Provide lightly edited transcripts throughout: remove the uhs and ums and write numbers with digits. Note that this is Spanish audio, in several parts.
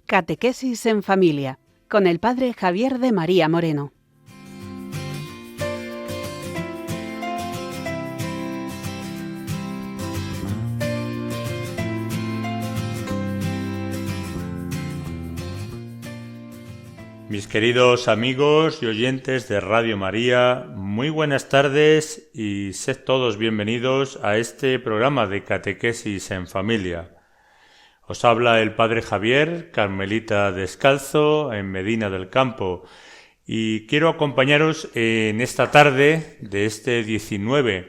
Catequesis en Familia, con el Padre Javier de María Moreno. Mis queridos amigos y oyentes de Radio María, muy buenas tardes y sed todos bienvenidos a este programa de Catequesis en Familia. Os habla el Padre Javier, carmelita descalzo en Medina del Campo, y quiero acompañaros en esta tarde de este 19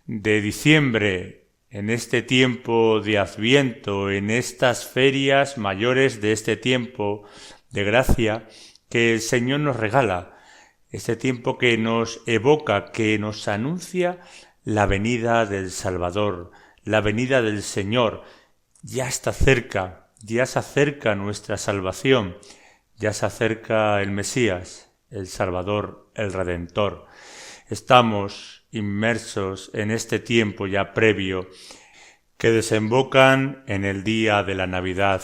de diciembre, en este tiempo de Adviento, en estas ferias mayores de este tiempo de gracia que el Señor nos regala, este tiempo que nos evoca, que nos anuncia la venida del Salvador, la venida del Señor. Ya está cerca, ya se acerca nuestra salvación, ya se acerca el Mesías, el Salvador, el Redentor. Estamos inmersos en este tiempo ya previo que desembocan en el día de la Navidad.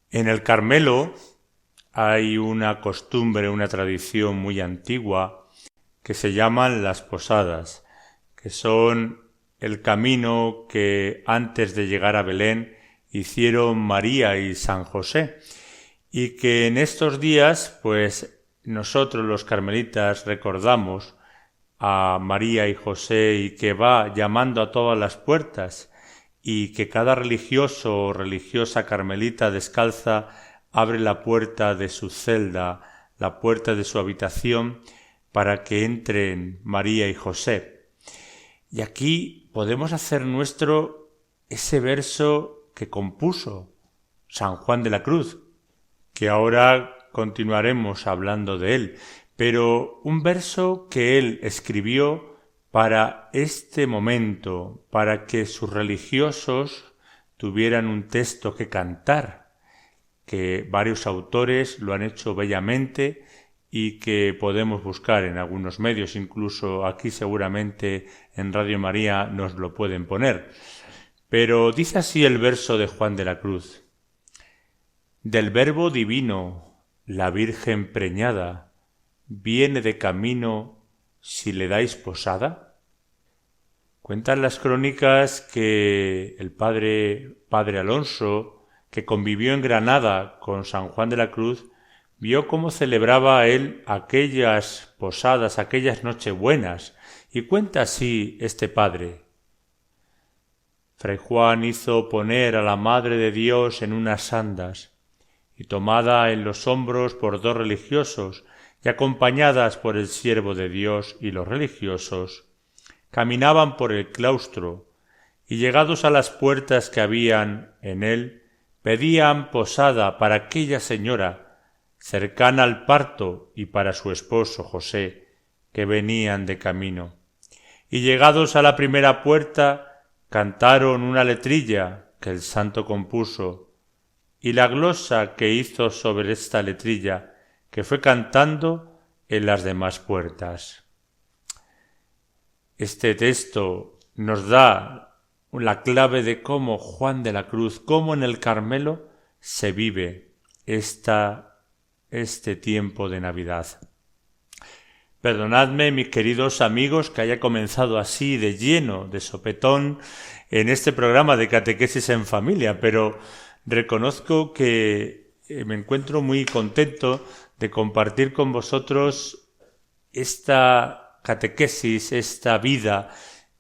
En el Carmelo hay una costumbre, una tradición muy antigua que se llaman las posadas, que son el camino que antes de llegar a Belén hicieron María y San José, y que en estos días, pues nosotros los carmelitas recordamos a María y José y que va llamando a todas las puertas y que cada religioso o religiosa carmelita descalza abre la puerta de su celda, la puerta de su habitación para que entren María y José. Y aquí podemos hacer nuestro ese verso que compuso San Juan de la Cruz, que ahora continuaremos hablando de él, pero un verso que él escribió para este momento, para que sus religiosos tuvieran un texto que cantar, que varios autores lo han hecho bellamente y que podemos buscar en algunos medios, incluso aquí seguramente en Radio María nos lo pueden poner. Pero dice así el verso de Juan de la Cruz: del Verbo divino, la Virgen preñada, viene de camino si le dais posada. Cuentan las crónicas que el padre Alonso, que convivió en Granada con San Juan de la Cruz, vio cómo celebraba él aquellas posadas, aquellas nochebuenas, y cuenta así este padre: Fray Juan hizo poner a la Madre de Dios en unas andas, y tomada en los hombros por dos religiosos, y acompañadas por el siervo de Dios y los religiosos, caminaban por el claustro, y llegados a las puertas que habían en él, pedían posada para aquella señora cercana al parto y para su esposo José, que venían de camino. Y llegados a la primera puerta, cantaron una letrilla que el santo compuso, y la glosa que hizo sobre esta letrilla, que fue cantando en las demás puertas. Este texto nos da la clave de cómo Juan de la Cruz, cómo en el Carmelo se vive este tiempo de Navidad. Perdonadme, mis queridos amigos, que haya comenzado así de lleno, de sopetón, en este programa de Catequesis en Familia, pero reconozco que me encuentro muy contento de compartir con vosotros esta catequesis, esta vida,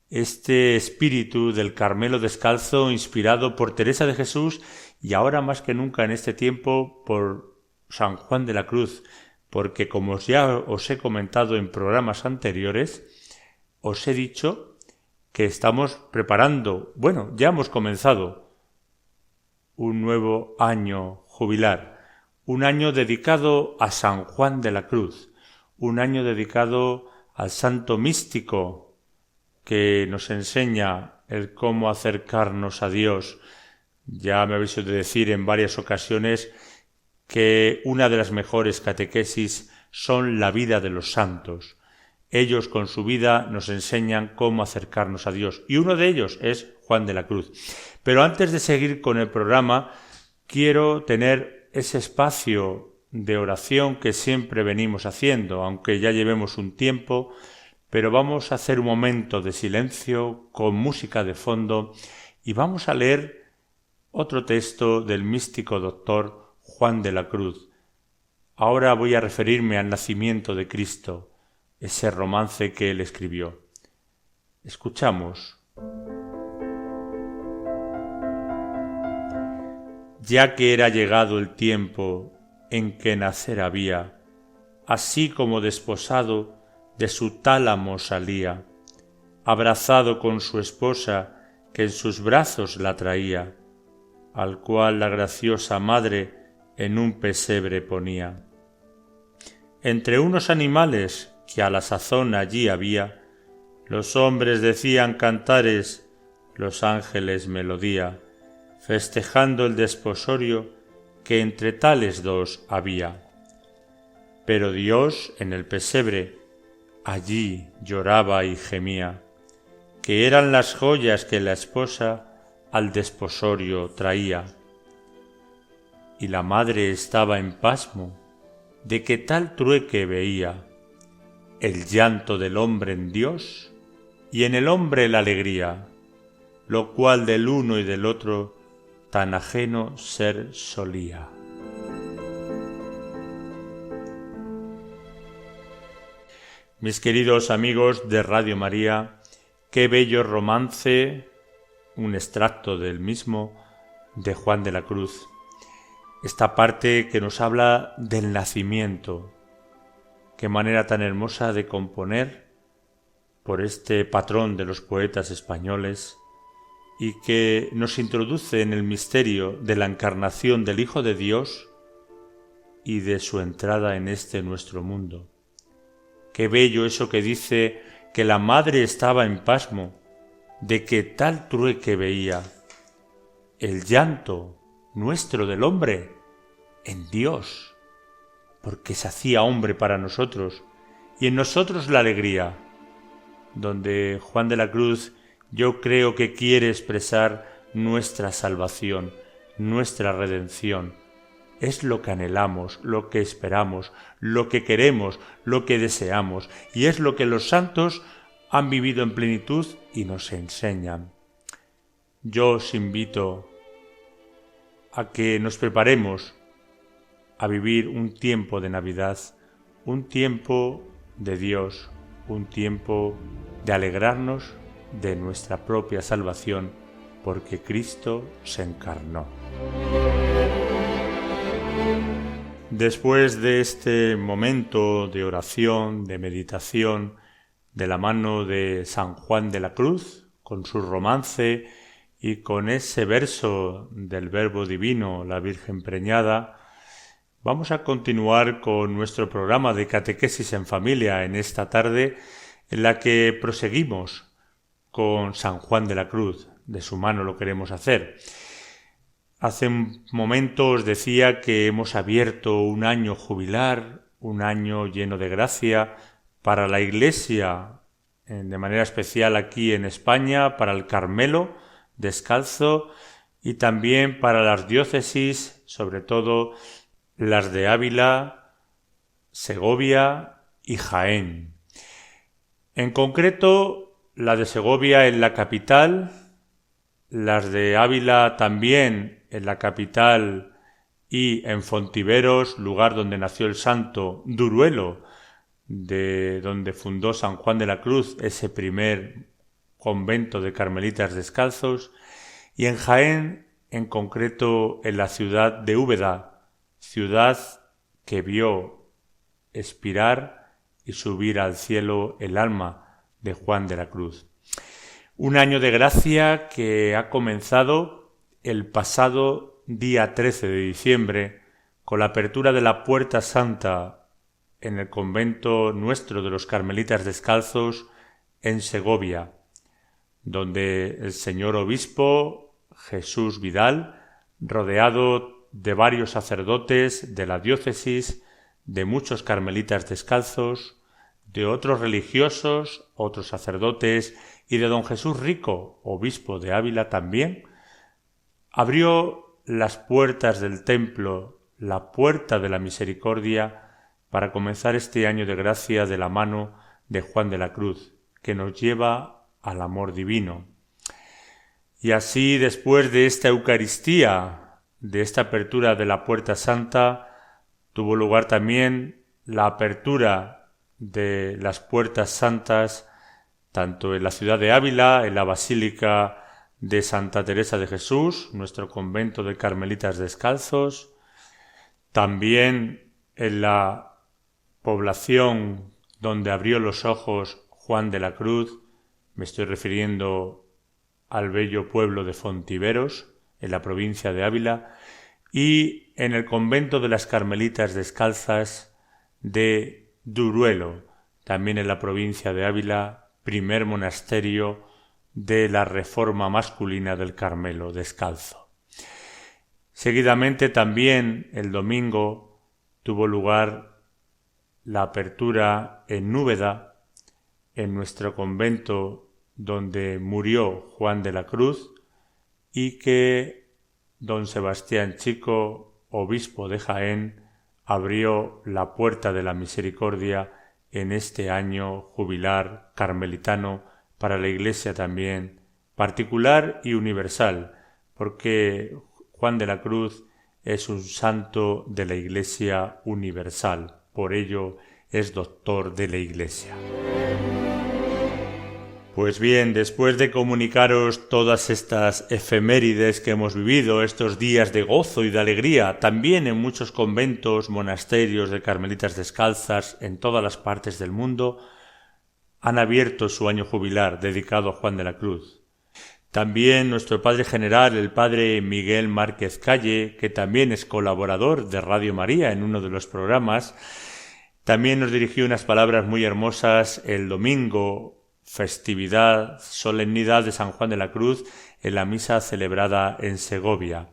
este espíritu del Carmelo descalzo inspirado por Teresa de Jesús y ahora más que nunca en este tiempo por San Juan de la Cruz, porque como ya os he comentado en programas anteriores, os he dicho que estamos preparando, ya hemos comenzado un nuevo año jubilar, un año dedicado a San Juan de la Cruz, un año dedicado al santo místico que nos enseña el cómo acercarnos a Dios. Ya me habéis oído decir en varias ocasiones que una de las mejores catequesis son la vida de los santos. Ellos con su vida nos enseñan cómo acercarnos a Dios, y uno de ellos es Juan de la Cruz. Pero antes de seguir con el programa, quiero tener hacer ese espacio de oración que siempre venimos haciendo, aunque ya llevemos un tiempo, pero vamos a hacer un momento de silencio con música de fondo y vamos a leer otro texto del místico doctor Juan de la Cruz. Ahora voy a referirme al nacimiento de Cristo, ese romance que él escribió. Escuchamos. Ya que era llegado el tiempo en que nacer había, así como desposado de su tálamo salía, abrazado con su esposa que en sus brazos la traía, al cual la graciosa madre en un pesebre ponía. Entre unos animales que a la sazón allí había, los hombres decían cantares, los ángeles melodía, festejando el desposorio que entre tales dos había. Pero Dios en el pesebre allí lloraba y gemía, que eran las joyas que la esposa al desposorio traía. Y la madre estaba en pasmo de que tal trueque veía, el llanto del hombre en Dios y en el hombre la alegría, lo cual del uno y del otro tan ajeno ser solía. Mis queridos amigos de Radio María, qué bello romance, un extracto del mismo, de Juan de la Cruz. Esta parte que nos habla del nacimiento, qué manera tan hermosa de componer por este patrón de los poetas españoles y que nos introduce en el misterio de la encarnación del Hijo de Dios y de su entrada en este nuestro mundo. Qué bello eso que dice que la madre estaba en pasmo de que tal trueque veía, el llanto nuestro del hombre en Dios, porque se hacía hombre para nosotros, y en nosotros la alegría, donde Juan de la Cruz yo creo que quiere expresar nuestra salvación, nuestra redención. Es lo que anhelamos, lo que esperamos, lo que queremos, lo que deseamos, y es lo que los santos han vivido en plenitud y nos enseñan. Yo os invito a que nos preparemos a vivir un tiempo de Navidad, un tiempo de Dios, un tiempo de alegrarnos de nuestra propia salvación, porque Cristo se encarnó. Después de este momento de oración, de meditación, de la mano de San Juan de la Cruz, con su romance y con ese verso del Verbo Divino, la Virgen preñada, vamos a continuar con nuestro programa de Catequesis en Familia en esta tarde, en la que proseguimos con San Juan de la Cruz. De su mano lo queremos hacer. Hace un momento os decía que hemos abierto un año jubilar, un año lleno de gracia para la Iglesia, de manera especial aquí en España, para el Carmelo descalzo y también para las diócesis, sobre todo las de Ávila, Segovia y Jaén. En concreto, la de Segovia en la capital, las de Ávila también en la capital y en Fontiveros, lugar donde nació el santo, Duruelo, de donde fundó San Juan de la Cruz ese primer convento de carmelitas descalzos, y en Jaén, en concreto en la ciudad de Úbeda, ciudad que vio expirar y subir al cielo el alma de Juan de la Cruz. Un año de gracia que ha comenzado el pasado día 13 de diciembre con la apertura de la Puerta Santa en el convento nuestro de los Carmelitas Descalzos en Segovia, donde el señor obispo Jesús Vidal, rodeado de varios sacerdotes de la diócesis, de muchos carmelitas descalzos, de otros religiosos, otros sacerdotes y de don Jesús Rico, obispo de Ávila también, abrió las puertas del templo la puerta de la misericordia para comenzar este año de gracia de la mano de Juan de la Cruz, que nos lleva al amor divino. Y así, después de esta Eucaristía, de esta apertura de la Puerta Santa, tuvo lugar también la apertura de las Puertas Santas, tanto en la ciudad de Ávila, en la Basílica de Santa Teresa de Jesús, nuestro convento de Carmelitas Descalzos, también en la población donde abrió los ojos Juan de la Cruz, me estoy refiriendo al bello pueblo de Fontiveros, en la provincia de Ávila, y en el convento de las Carmelitas Descalzas de Duruelo, también en la provincia de Ávila, primer monasterio de la Reforma masculina del Carmelo Descalzo. Seguidamente también el domingo tuvo lugar la apertura en Núbeda, en nuestro convento donde murió Juan de la Cruz, y que don Sebastián Chico, obispo de Jaén, abrió la puerta de la misericordia en este año jubilar carmelitano para la Iglesia también, particular y universal, porque Juan de la Cruz es un santo de la Iglesia universal, por ello es doctor de la Iglesia. Pues bien, después de comunicaros todas estas efemérides que hemos vivido, estos días de gozo y de alegría, también en muchos conventos, monasterios de Carmelitas Descalzas en todas las partes del mundo, han abierto su año jubilar dedicado a Juan de la Cruz. También nuestro Padre General, el Padre Miguel Márquez Calle, que también es colaborador de Radio María en uno de los programas, también nos dirigió unas palabras muy hermosas el domingo, festividad, solemnidad de San Juan de la Cruz, en la misa celebrada en Segovia.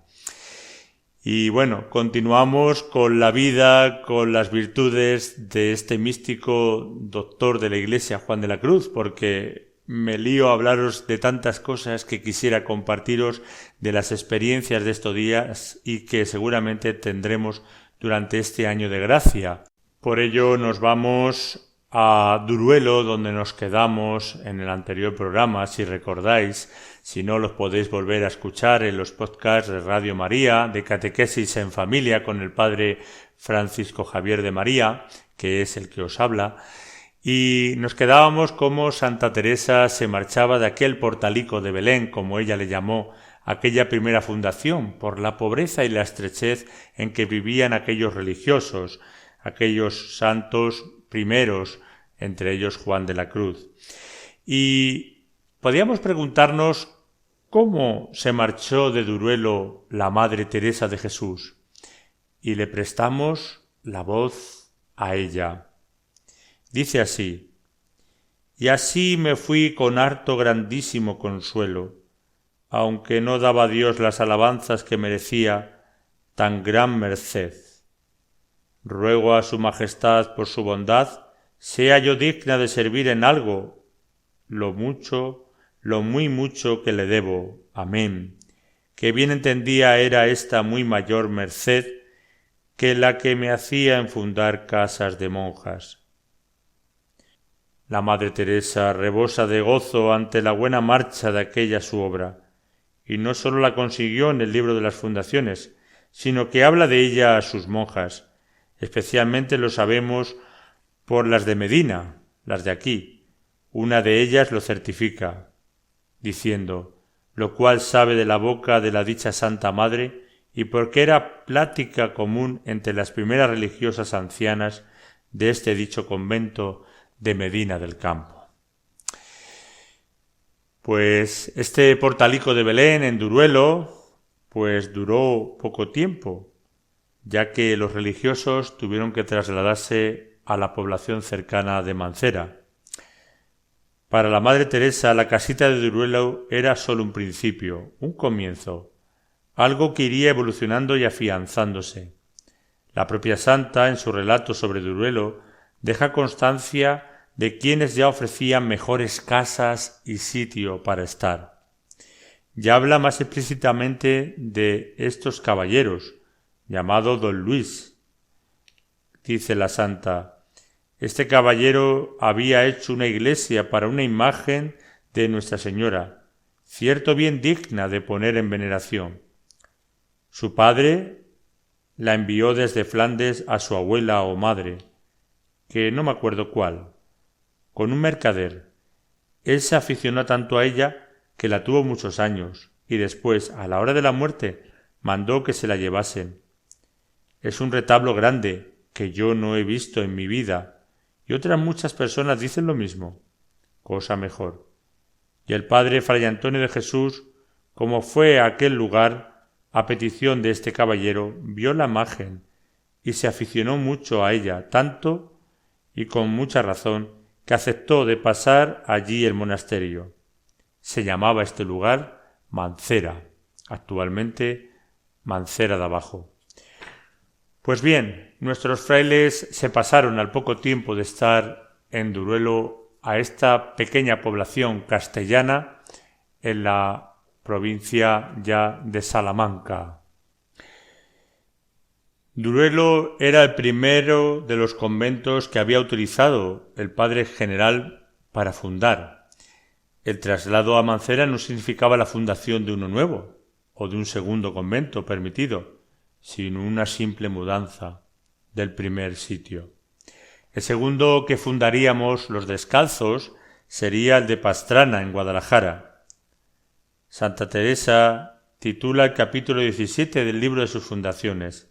Y bueno, continuamos con la vida, con las virtudes de este místico doctor de la Iglesia, Juan de la Cruz, porque me lío a hablaros de tantas cosas que quisiera compartiros de las experiencias de estos días y que seguramente tendremos durante este año de gracia. Por ello nos vamos a Duruelo, donde nos quedamos en el anterior programa, si recordáis. Si no, los podéis volver a escuchar en los podcasts de Radio María, de Catequesis en Familia, con el Padre Francisco Javier de María, que es el que os habla. Y nos quedábamos como Santa Teresa se marchaba de aquel portalico de Belén, como ella le llamó, aquella primera fundación, por la pobreza y la estrechez en que vivían aquellos religiosos, aquellos santos primeros, entre ellos Juan de la Cruz. Y podíamos preguntarnos cómo se marchó de Duruelo la Madre Teresa de Jesús, y le prestamos la voz a ella. Dice así: «Y así me fui con harto grandísimo consuelo, aunque no daba a Dios las alabanzas que merecía tan gran merced. Ruego a su majestad por su bondad sea yo digna de servir en algo lo muy mucho que le debo. Amén. Que bien entendía era esta muy mayor merced que la que me hacía en fundar casas de monjas». La Madre Teresa rebosa de gozo ante la buena marcha de aquella su obra, y no sólo la consiguió en el libro de las fundaciones, sino que habla de ella a sus monjas. Especialmente lo sabemos por las de Medina, las de aquí. Una de ellas lo certifica, diciendo: «Lo cual sabe de la boca de la dicha Santa Madre, y porque era plática común entre las primeras religiosas ancianas de este dicho convento de Medina del Campo». Pues este portalico de Belén en Duruelo, pues duró poco tiempo, ya que los religiosos tuvieron que trasladarse a la población cercana de Mancera. Para la Madre Teresa, la casita de Duruelo era solo un principio, un comienzo, algo que iría evolucionando y afianzándose. La propia santa, en su relato sobre Duruelo, deja constancia de quienes ya ofrecían mejores casas y sitio para estar. Ya habla más explícitamente de estos caballeros, llamado don Luis. Dice la santa: este caballero había hecho una iglesia para una imagen de Nuestra Señora, cierto bien digna de poner en veneración. Su padre la envió desde Flandes a su abuela o madre, que no me acuerdo cuál, con un mercader. Él se aficionó tanto a ella que la tuvo muchos años, y después, a la hora de la muerte, mandó que se la llevasen. Es un retablo grande, que yo no he visto en mi vida, y otras muchas personas dicen lo mismo. Cosa mejor. Y el padre Fray Antonio de Jesús, como fue a aquel lugar, a petición de este caballero, vio la imagen, y se aficionó mucho a ella, tanto, y con mucha razón, que aceptó de pasar allí el monasterio. Se llamaba este lugar Mancera, actualmente Mancera de Abajo. Pues bien, nuestros frailes se pasaron al poco tiempo de estar en Duruelo a esta pequeña población castellana en la provincia ya de Salamanca. Duruelo era el primero de los conventos que había utilizado el padre general para fundar. El traslado a Mancera no significaba la fundación de uno nuevo o de un segundo convento permitido, sino una simple mudanza del primer sitio. El segundo que fundaríamos los descalzos sería el de Pastrana, en Guadalajara. Santa Teresa titula el capítulo 17 del libro de sus fundaciones,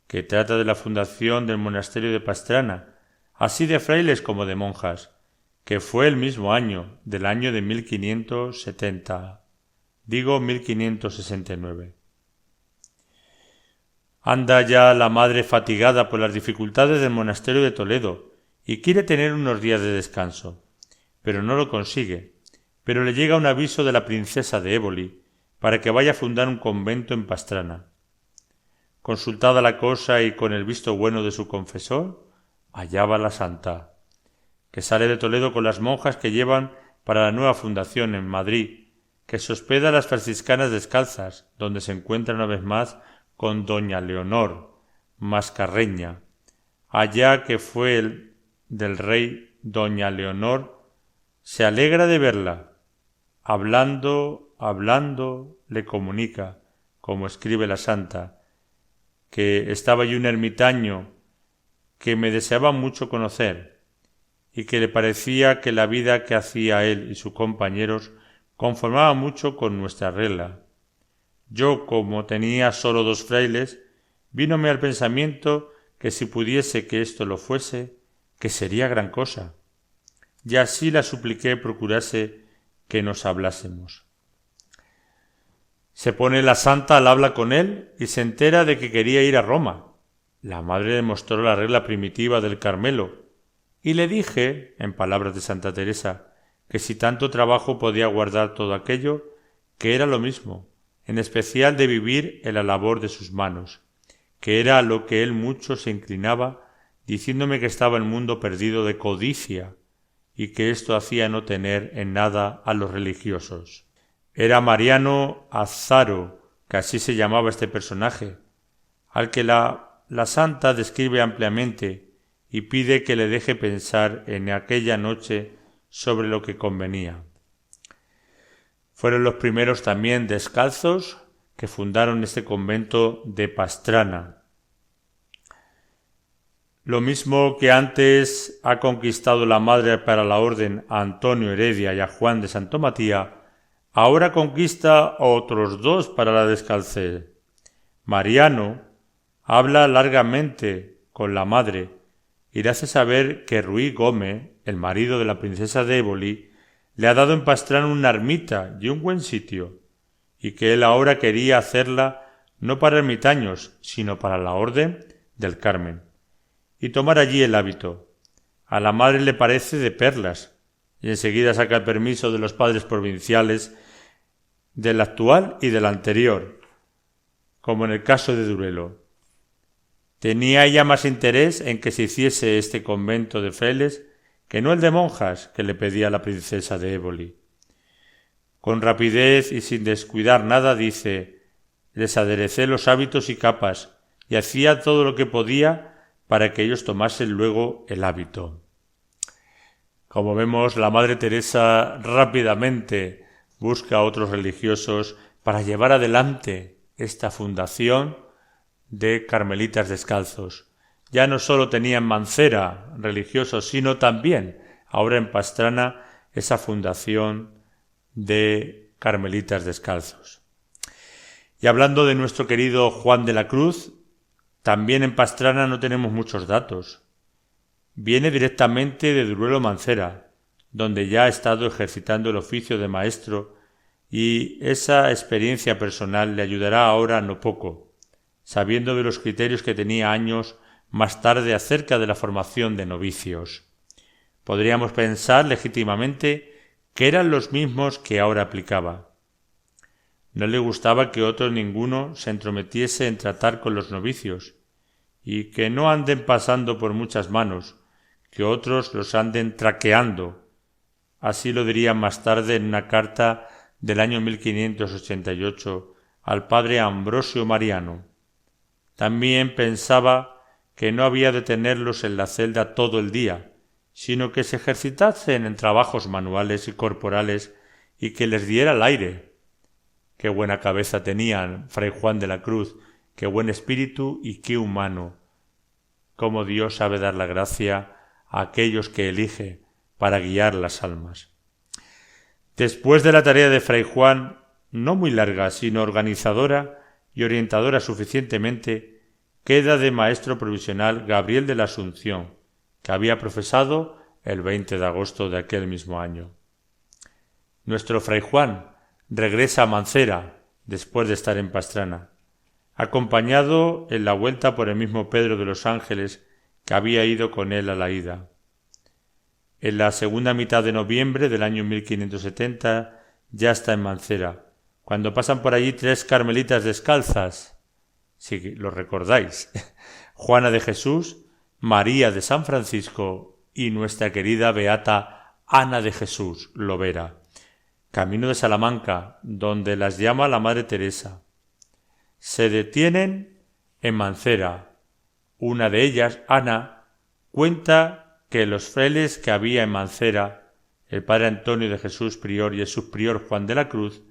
que trata de la fundación del monasterio de Pastrana, así de frailes como de monjas, que fue el mismo año, del año de 1569. Anda ya la madre fatigada por las dificultades del monasterio de Toledo y quiere tener unos días de descanso, pero no lo consigue. Pero le llega un aviso de la princesa de Éboli para que vaya a fundar un convento en Pastrana. Consultada la cosa y con el visto bueno de su confesor, allá va la santa, que sale de Toledo con las monjas que llevan para la nueva fundación en Madrid, que se hospeda a las franciscanas descalzas, donde se encuentra una vez más con doña Leonor Mascarreña, allá que fue el del rey. Doña Leonor se alegra de verla, hablando, le comunica, como escribe la santa, que estaba allí un ermitaño que me deseaba mucho conocer y que le parecía que la vida que hacía él y sus compañeros conformaba mucho con nuestra regla. Yo, como tenía solo 2 frailes, vínome al pensamiento que si pudiese que esto lo fuese, que sería gran cosa. Y así la supliqué procurase que nos hablásemos. Se pone la santa al habla con él y se entera de que quería ir a Roma. La madre le mostró la regla primitiva del Carmelo y le dije, en palabras de Santa Teresa, que si tanto trabajo podía guardar todo aquello, que era lo mismo, en especial de vivir en la labor de sus manos, que era a lo que él mucho se inclinaba, diciéndome que estaba el mundo perdido de codicia y que esto hacía no tener en nada a los religiosos. Era Mariano Azzaro, que así se llamaba este personaje, al que la santa describe ampliamente y pide que le deje pensar en aquella noche sobre lo que convenía. Fueron los primeros también descalzos que fundaron este convento de Pastrana. Lo mismo que antes ha conquistado la madre para la orden a Antonio Heredia y a Juan de Santo Matías, ahora conquista a otros 2 para la descalcez. Mariano habla largamente con la madre y le hace saber que Ruy Gómez, el marido de la princesa de Éboli, le ha dado en Pastrana una ermita y un buen sitio, y que él ahora quería hacerla no para ermitaños, sino para la orden del Carmen, y tomar allí el hábito. A la madre le parece de perlas, y enseguida saca el permiso de los padres provinciales del actual y del anterior, como en el caso de Duruelo. Tenía ella más interés en que se hiciese este convento de frailes que no el de monjas que le pedía la princesa de Éboli. Con rapidez y sin descuidar nada dice: les aderecé los hábitos y capas, y hacía todo lo que podía para que ellos tomasen luego el hábito. Como vemos, la Madre Teresa rápidamente busca a otros religiosos para llevar adelante esta fundación de Carmelitas Descalzos. Ya no solo tenía en Mancera religiosos, sino también, ahora en Pastrana, esa fundación de Carmelitas Descalzos. Y hablando de nuestro querido Juan de la Cruz, también en Pastrana no tenemos muchos datos. Viene directamente de Duruelo Mancera, donde ya ha estado ejercitando el oficio de maestro, y esa experiencia personal le ayudará ahora no poco, sabiendo de los criterios que tenía años más tarde acerca de la formación de novicios. Podríamos pensar legítimamente que eran los mismos que ahora aplicaba. No le gustaba que otro ninguno se entrometiese en tratar con los novicios, y que no anden pasando por muchas manos, que otros los anden traqueando. Así lo diría más tarde en una carta del año 1588 al padre Ambrosio Mariano. También pensaba que no había de tenerlos en la celda todo el día, sino que se ejercitasen en trabajos manuales y corporales y que les diera el aire. Qué buena cabeza tenían Fray Juan de la Cruz, qué buen espíritu y qué humano. Cómo Dios sabe dar la gracia a aquellos que elige para guiar las almas. Después de la tarea de Fray Juan, no muy larga, sino organizadora y orientadora suficientemente, queda de maestro provisional Gabriel de la Asunción, que había profesado el 20 de agosto de aquel mismo año. Nuestro Fray Juan regresa a Mancera después de estar en Pastrana, acompañado en la vuelta por el mismo Pedro de los Ángeles, que había ido con él a la ida. En la segunda mitad de noviembre del año 1570 ya está en Mancera, cuando pasan por allí 3 carmelitas descalzas, si lo recordáis, Juana de Jesús, María de San Francisco y nuestra querida beata Ana de Jesús Lovera, camino de Salamanca, donde las llama la Madre Teresa. Se detienen en Mancera. Una de ellas, Ana, cuenta que los frailes que había en Mancera, el padre Antonio de Jesús prior y el subprior Juan de la Cruz,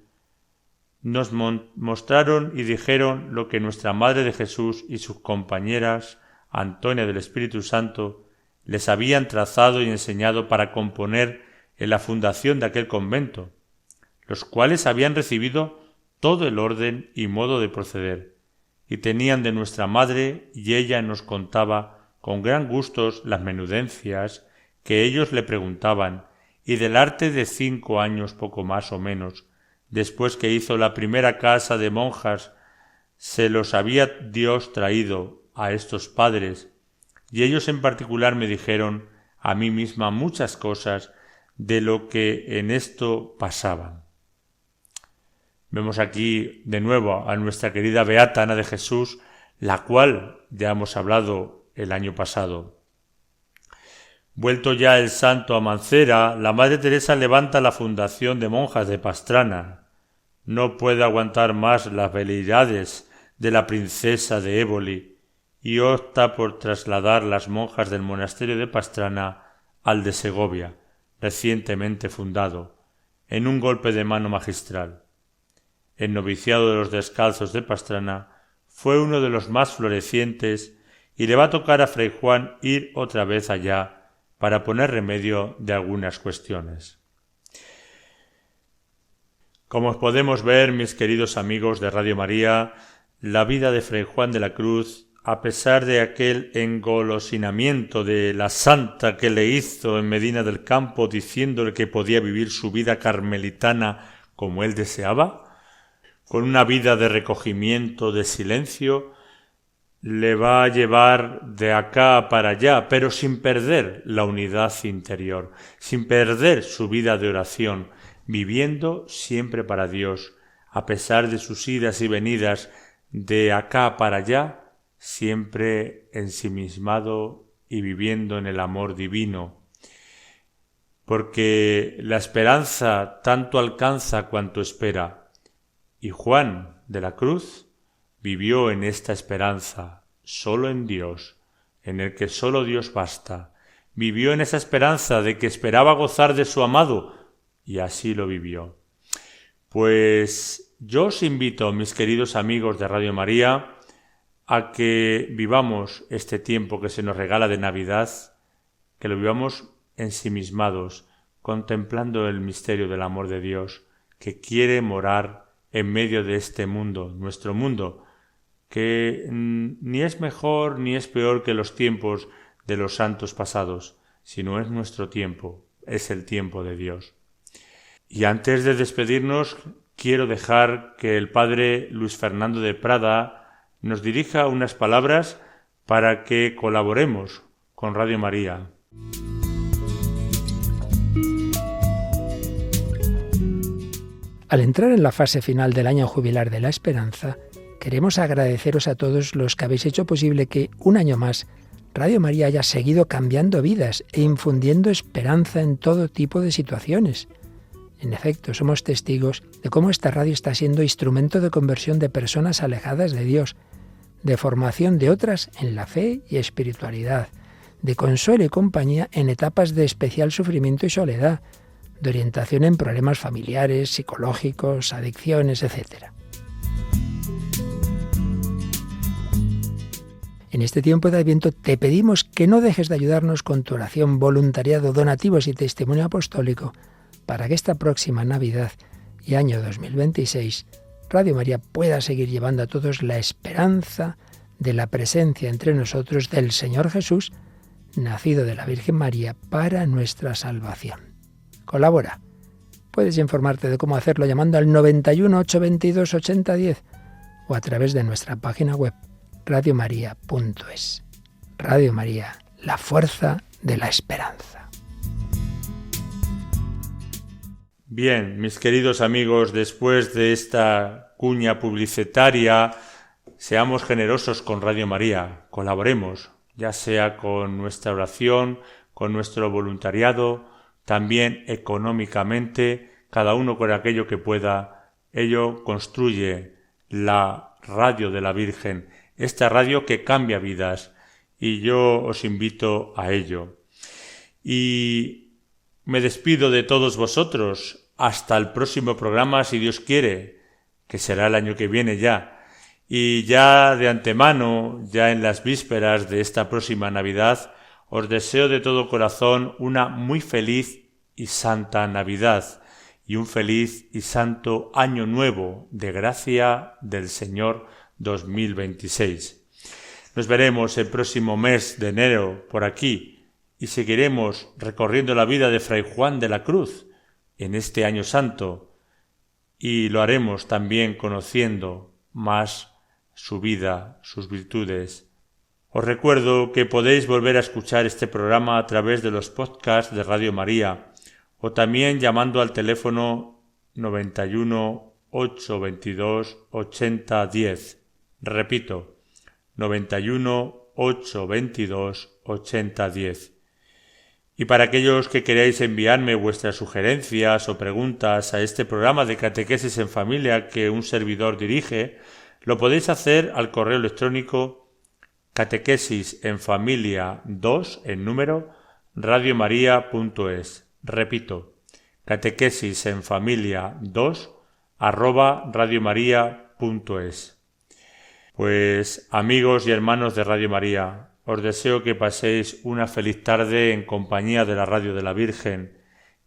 nos mostraron y dijeron lo que nuestra Madre de Jesús y sus compañeras Antonia del Espíritu Santo les habían trazado y enseñado para componer en la fundación de aquel convento, los cuales habían recibido todo el orden y modo de proceder, y tenían de nuestra Madre, y ella nos contaba con gran gusto las menudencias que ellos le preguntaban, y del arte de 5 años poco más o menos, después que hizo la primera casa de monjas, se los había Dios traído a estos padres, y ellos en particular me dijeron a mí misma muchas cosas de lo que en esto pasaban. Vemos aquí de nuevo a nuestra querida beata Ana de Jesús, la cual ya hemos hablado el año pasado. Vuelto ya el santo a Mancera, la Madre Teresa levanta la fundación de monjas de Pastrana. No puede aguantar más las veleidades de la princesa de Éboli y opta por trasladar las monjas del monasterio de Pastrana al de Segovia, recientemente fundado, en un golpe de mano magistral. El noviciado de los Descalzos de Pastrana fue uno de los más florecientes y le va a tocar a Fray Juan ir otra vez allá para poner remedio de algunas cuestiones. Como podemos ver, mis queridos amigos de Radio María, la vida de Fray Juan de la Cruz, a pesar de aquel engolosinamiento de la santa que le hizo en Medina del Campo diciéndole que podía vivir su vida carmelitana como él deseaba, con una vida de recogimiento, de silencio, le va a llevar de acá para allá, pero sin perder la unidad interior, sin perder su vida de oración, viviendo siempre para Dios, a pesar de sus idas y venidas de acá para allá, siempre ensimismado y viviendo en el amor divino, porque la esperanza tanto alcanza cuanto espera, y Juan de la Cruz vivió en esta esperanza, solo en Dios, en el que solo Dios basta. Vivió en esa esperanza de que esperaba gozar de su amado, y así lo vivió. Pues yo os invito, mis queridos amigos de Radio María, a que vivamos este tiempo que se nos regala de Navidad, que lo vivamos ensimismados, contemplando el misterio del amor de Dios, que quiere morar en medio de este mundo, nuestro mundo, que ni es mejor ni es peor que los tiempos de los santos pasados, sino es nuestro tiempo, es el tiempo de Dios. Y antes de despedirnos, quiero dejar que el padre Luis Fernando de Prada nos dirija unas palabras para que colaboremos con Radio María. Al entrar en la fase final del año jubilar de la esperanza, queremos agradeceros a todos los que habéis hecho posible que un año más Radio María haya seguido cambiando vidas e infundiendo esperanza en todo tipo de situaciones. En efecto, somos testigos de cómo esta radio está siendo instrumento de conversión de personas alejadas de Dios, de formación de otras en la fe y espiritualidad, de consuelo y compañía en etapas de especial sufrimiento y soledad, de orientación en problemas familiares, psicológicos, adicciones, etc. En este tiempo de Adviento te pedimos que no dejes de ayudarnos con tu oración, voluntariado, donativos y testimonio apostólico para que esta próxima Navidad y año 2026 Radio María pueda seguir llevando a todos la esperanza de la presencia entre nosotros del Señor Jesús, nacido de la Virgen María para nuestra salvación. Colabora. Puedes informarte de cómo hacerlo llamando al 91 822 8010 o a través de nuestra página web radiomaria.es. Radio María, la fuerza de la esperanza. Bien, mis queridos amigos, después de esta cuña publicitaria, seamos generosos con Radio María, colaboremos, ya sea con nuestra oración, con nuestro voluntariado, también económicamente, cada uno con aquello que pueda. Ello construye la radio de la Virgen, esta radio que cambia vidas, y yo os invito a ello. Y me despido de todos vosotros hasta el próximo programa, si Dios quiere, que será el año que viene ya. Y ya de antemano, ya en las vísperas de esta próxima Navidad, os deseo de todo corazón una muy feliz y santa Navidad y un feliz y santo Año Nuevo de gracia del Señor 2026. Nos veremos el próximo mes de enero por aquí y seguiremos recorriendo la vida de Fray Juan de la Cruz en este Año Santo, y lo haremos también conociendo más su vida, sus virtudes. Os recuerdo que podéis volver a escuchar este programa a través de los podcasts de Radio María o también llamando al teléfono 91 822 8010. Repito, 91 822 8010. Y para aquellos que queráis enviarme vuestras sugerencias o preguntas a este programa de Catequesis en Familia que un servidor dirige, lo podéis hacer al correo electrónico catequesisenfamilia2 en número radiomaria.es. Repito, catequesisenfamilia2 @radiomaria.es. Pues amigos y hermanos de Radio María, os deseo que paséis una feliz tarde en compañía de la Radio de la Virgen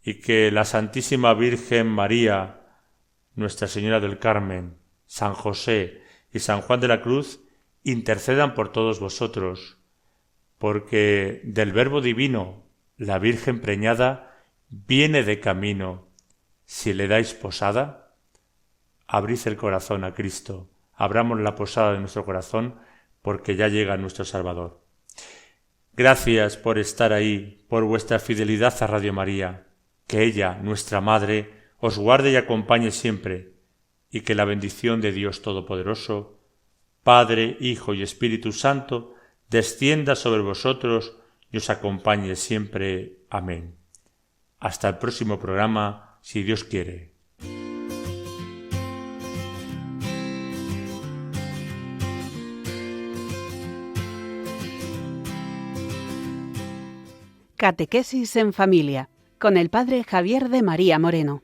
y que la Santísima Virgen María, Nuestra Señora del Carmen, San José y San Juan de la Cruz intercedan por todos vosotros, porque del Verbo Divino, la Virgen preñada, viene de camino. Si le dais posada, abrid el corazón a Cristo, abramos la posada de nuestro corazón, porque ya llega nuestro Salvador. Gracias por estar ahí, por vuestra fidelidad a Radio María. Que ella, nuestra Madre, os guarde y acompañe siempre, y que la bendición de Dios Todopoderoso, Padre, Hijo y Espíritu Santo, descienda sobre vosotros y os acompañe siempre. Amén. Hasta el próximo programa, si Dios quiere. Catequesis en Familia, con el Padre Javier de María Moreno.